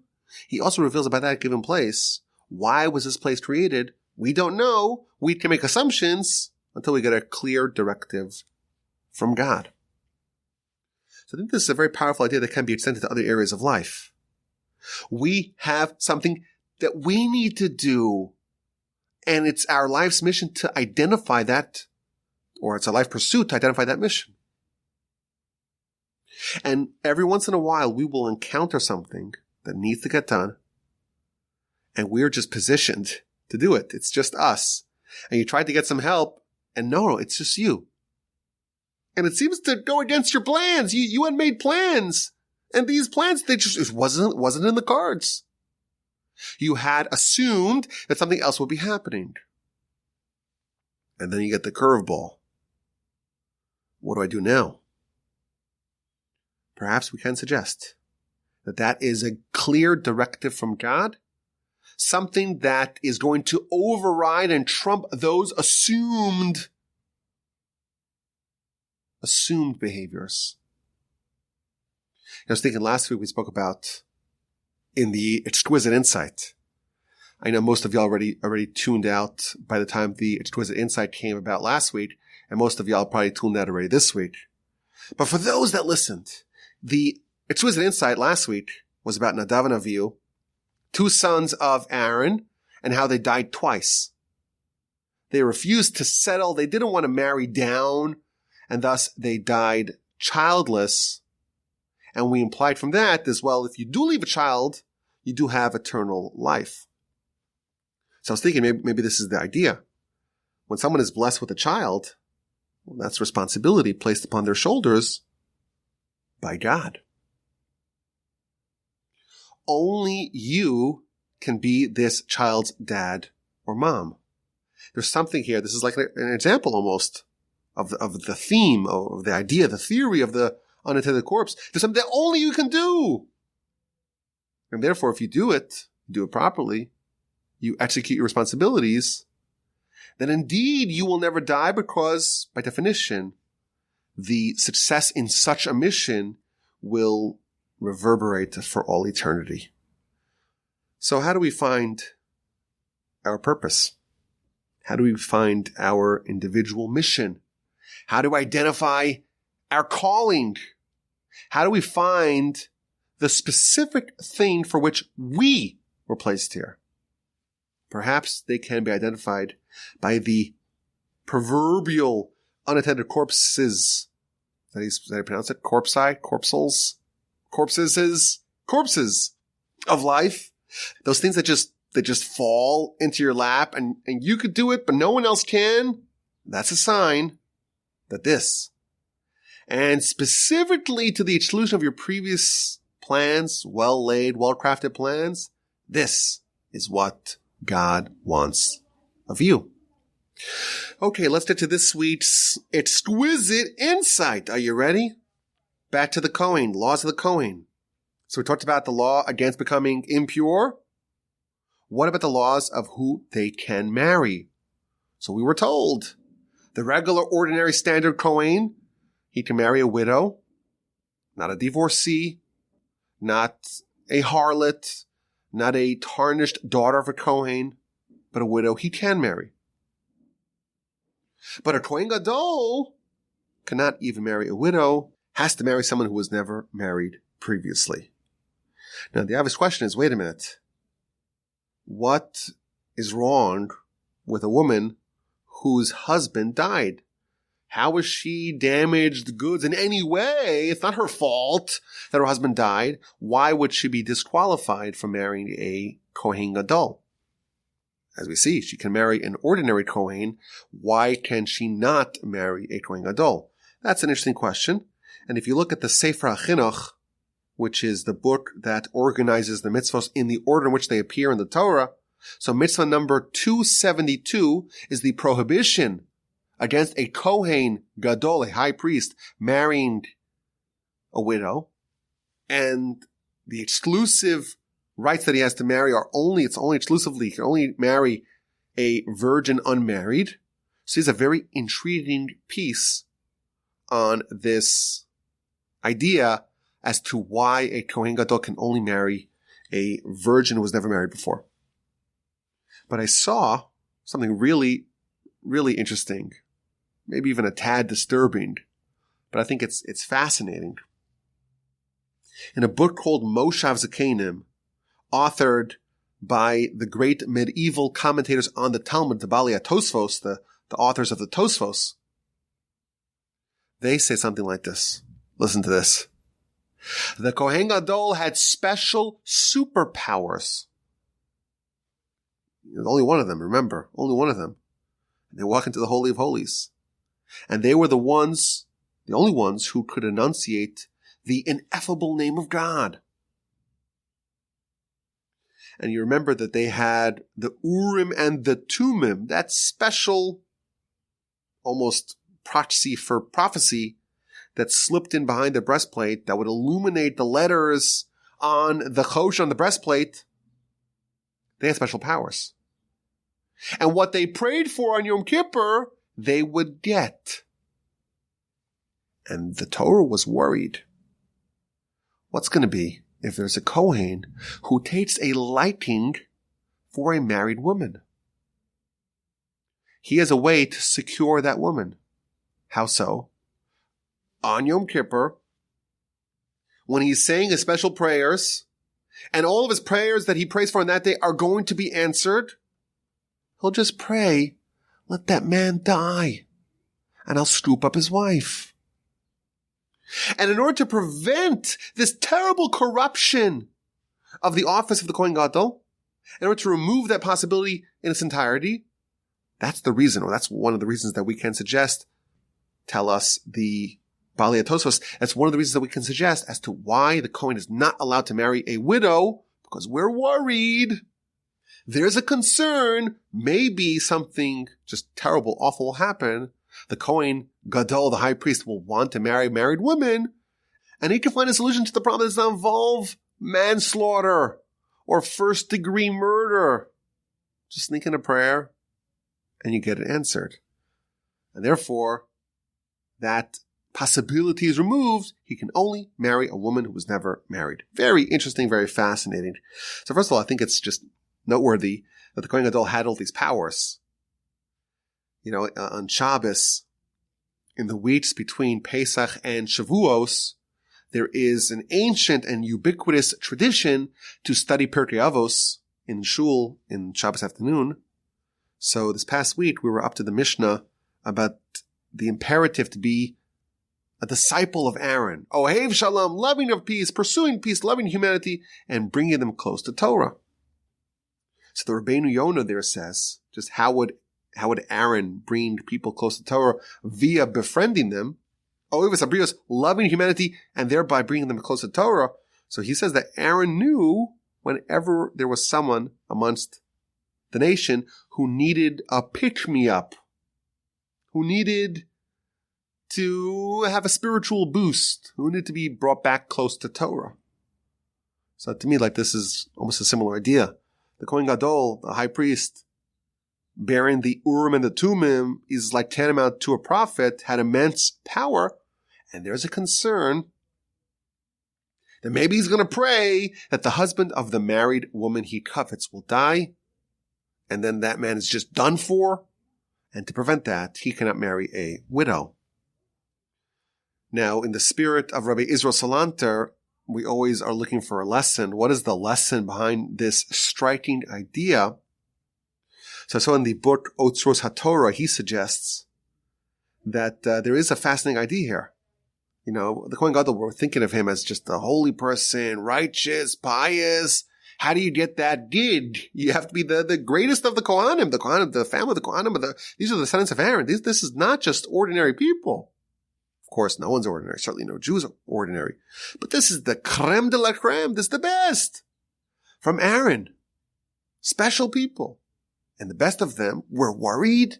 He also reveals about that given place. Why was this place created? We don't know. We can make assumptions until we get a clear directive from God. So I think this is a very powerful idea that can be extended to other areas of life. We have something that we need to do, and it's our life's mission to identify that, or it's a life pursuit to identify that mission. And every once in a while, we will encounter something that needs to get done, and we're just positioned to do it. It's just us. And you tried to get some help, and no, it's just you. And it seems to go against your plans. You had made plans, and these plans, it wasn't in the cards. You had assumed that something else would be happening. And then you get the curveball. What do I do now? Perhaps we can suggest that is a clear directive from God, something that is going to override and trump those assumed behaviors. I was thinking last week we spoke about in the exquisite insight. I know most of y'all already tuned out by the time the exquisite insight came about last week, and most of y'all probably tuned out already this week. But for those that listened, the exquisite insight last week was about Nadav and Avihu, two sons of Aaron, and how they died twice. They refused to settle. They didn't want to marry down, and thus they died childless. And we implied from that as well, if you do leave a child, you do have eternal life. So I was thinking maybe this is the idea. When someone is blessed with a child, well, that's responsibility placed upon their shoulders by God. Only you can be this child's dad or mom. There's something here. This is like an example almost of the theme, of the idea, the theory of the unattended corpse. There's something that only you can do. And therefore, if you do it properly, you execute your responsibilities, then indeed you will never die because, by definition, the success in such a mission will reverberate for all eternity. So how do we find our purpose? How do we find our individual mission? How do we identify our calling? How do we find the specific thing for which we were placed here? Perhaps they can be identified by the proverbial unattended corpses. Is that how you pronounce it? Corpses of life. Those things that just fall into your lap and you could do it, but no one else can. That's a sign that this, and specifically to the exclusion of your previous plans, well-laid, well-crafted plans, this is what God wants of you. Okay, let's get to this week's exquisite insight. Are you ready? Back to the Kohen, laws of the Kohen. So we talked about the law against becoming impure. What about the laws of who they can marry? So we were told the regular, ordinary, standard Kohen, he can marry a widow, not a divorcee, not a harlot, not a tarnished daughter of a Kohen, but a widow he can marry. But a Kohen Gadol cannot even marry a widow, has to marry someone who was never married previously. Now, the obvious question is, wait a minute. What is wrong with a woman whose husband died? How is she damaged goods in any way? It's not her fault that her husband died. Why would she be disqualified from marrying a Kohen Gadol? As we see, she can marry an ordinary Kohen. Why can she not marry a Kohen Gadol? That's an interesting question. And if you look at the Sefer HaChinuch, which is the book that organizes the mitzvahs in the order in which they appear in the Torah, so mitzvah number 272 is the prohibition against a Kohen Gadol, a high priest, marrying a widow, and the exclusive rights that he has to marry it's only exclusively, he can only marry a virgin unmarried. So he's a very intriguing piece on this idea as to why a Kohen Gadol can only marry a virgin who was never married before. But I saw something really, really interesting, maybe even a tad disturbing, but I think it's fascinating. In a book called Moshav Zakenim, authored by the great medieval commentators on the Talmud, the Balei Tosfos, the authors of the Tosfos, they say something like this. Listen to this. The Kohen Gadol had special superpowers. There's only one of them, remember, only one of them. And they walk into the Holy of Holies. And they were the only ones who could enunciate the ineffable name of God. And you remember that they had the Urim and the Tumim, that special, almost proxy for prophecy that slipped in behind the breastplate that would illuminate the letters on the chosh on the breastplate. They had special powers. And what they prayed for on Yom Kippur, they would get. And the Torah was worried. What's going to be if there's a Kohen who takes a liking for a married woman? He has a way to secure that woman. How so? On Yom Kippur, when he's saying his special prayers, and all of his prayers that he prays for on that day are going to be answered, he'll just pray, let that man die, and I'll scoop up his wife. And in order to prevent this terrible corruption of the office of the Kohen Gadol, in order to remove that possibility in its entirety, that's the reason, or that's one of the reasons that we can suggest, tell us the Balei Tosfos, that's one of the reasons that we can suggest as to why the Kohen is not allowed to marry a widow, because we're worried. There's a concern, maybe something just terrible, awful will happen. The Kohen Gadol, the high priest, will want to marry a married woman, and he can find a solution to the problem that does not involve manslaughter or first-degree murder. Just sneak in a prayer, and you get it answered. And therefore, that possibility is removed. He can only marry a woman who was never married. Very interesting, very fascinating. So first of all, I think it's just noteworthy that the Kohen Gadol had all these powers. You know, on Shabbos, in the weeks between Pesach and Shavuos, there is an ancient and ubiquitous tradition to study Pirkei Avos in shul in Shabbos afternoon. So this past week, we were up to the Mishnah about the imperative to be a disciple of Aaron. Ohev shalom, loving of peace, pursuing peace, loving humanity, and bringing them close to Torah. So the Rabbeinu Yonah there says, just how would Aaron bring people close to Torah? Via befriending them. Ohev sabrios, loving humanity, and thereby bringing them close to Torah. So he says that Aaron knew whenever there was someone amongst the nation who needed a pick-me-up, who needed to have a spiritual boost, who needed to be brought back close to Torah. So to me, like, this is almost a similar idea. The Kohein Gadol, the high priest, bearing the Urim and the Tumim, is like tantamount to a prophet, had immense power, and there's a concern that maybe he's going to pray that the husband of the married woman he covets will die, and then that man is just done for, and to prevent that, he cannot marry a widow. Now, in the spirit of Rabbi Israel Salanter, we always are looking for a lesson. What is the lesson behind this striking idea? So in the book Otzros HaTorah, he suggests that there is a fascinating idea here. You know, the Kohen Gadol, we're thinking of him as just a holy person, righteous, pious. How do you get that did? You have to be the greatest of the Kohanim, the family of the Kohanim. These are the descendants of Aaron. This is not just ordinary people. Of course, no one's ordinary. Certainly no Jews are ordinary. But this is the creme de la creme. This is the best. From Aaron. Special people. And the best of them were worried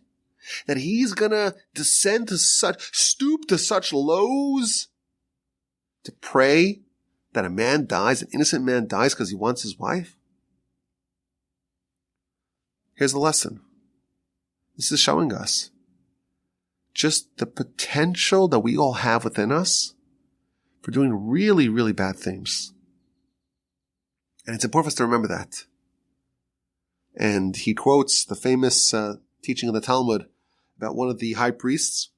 that he's going to stoop to such lows to pray that a man dies, an innocent man dies because he wants his wife. Here's the lesson. This is showing us just the potential that we all have within us for doing really, really bad things. And it's important for us to remember that. And he quotes the famous teaching of the Talmud about one of the high priests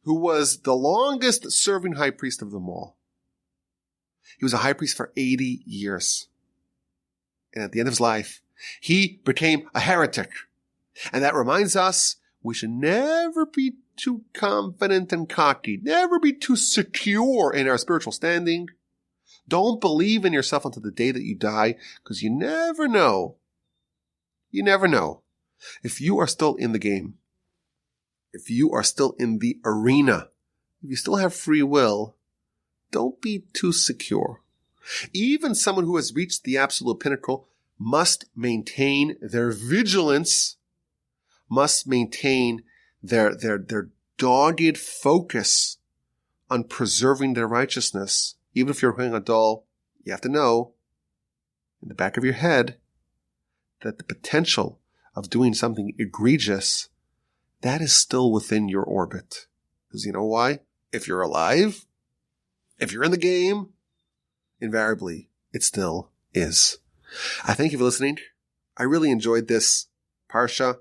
who was the longest serving high priest of them all. He was a high priest for 80 years. And at the end of his life, he became a heretic. And that reminds us we should never be too confident and cocky, never be too secure in our spiritual standing. Don't believe in yourself until the day that you die, because you never know. You never know. If you are still in the game, if you are still in the arena, if you still have free will, don't be too secure. Even someone who has reached the absolute pinnacle must maintain their vigilance, must maintain their dogged focus on preserving their righteousness. Even if you're Kohein Gadol, you have to know in the back of your head that the potential of doing something egregious, that is still within your orbit. Because you know why? If you're alive, if you're in the game, invariably, it still is. I thank you for listening. I really enjoyed this Parsha.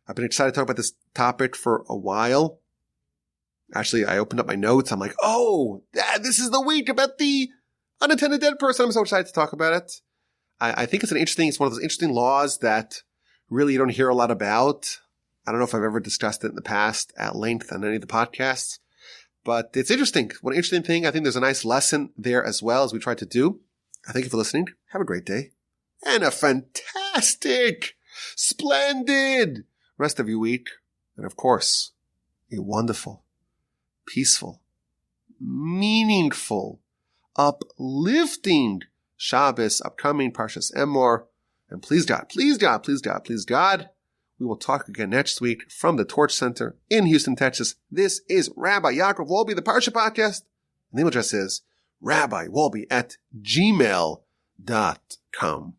I've been excited to talk about this topic for a while. Actually, I opened up my notes. I'm like, oh, this is the week about the unattended dead person. I'm so excited to talk about it. I think it's one of those interesting laws that really you don't hear a lot about. I don't know if I've ever discussed it in the past at length on any of the podcasts, but it's interesting. One interesting thing, I think there's a nice lesson there as well as we try to do. I thank you for listening. Have a great day and a fantastic, splendid rest of your week. And of course, a wonderful, peaceful, meaningful, uplifting Shabbos, upcoming Parshas Emor. And please God, please God, please God, please God, we will talk again next week from the Torch Center in Houston, Texas. This is Rabbi Yaakov Wolbe, the Parsha Podcast. The email address is rabbiwolbe@gmail.com.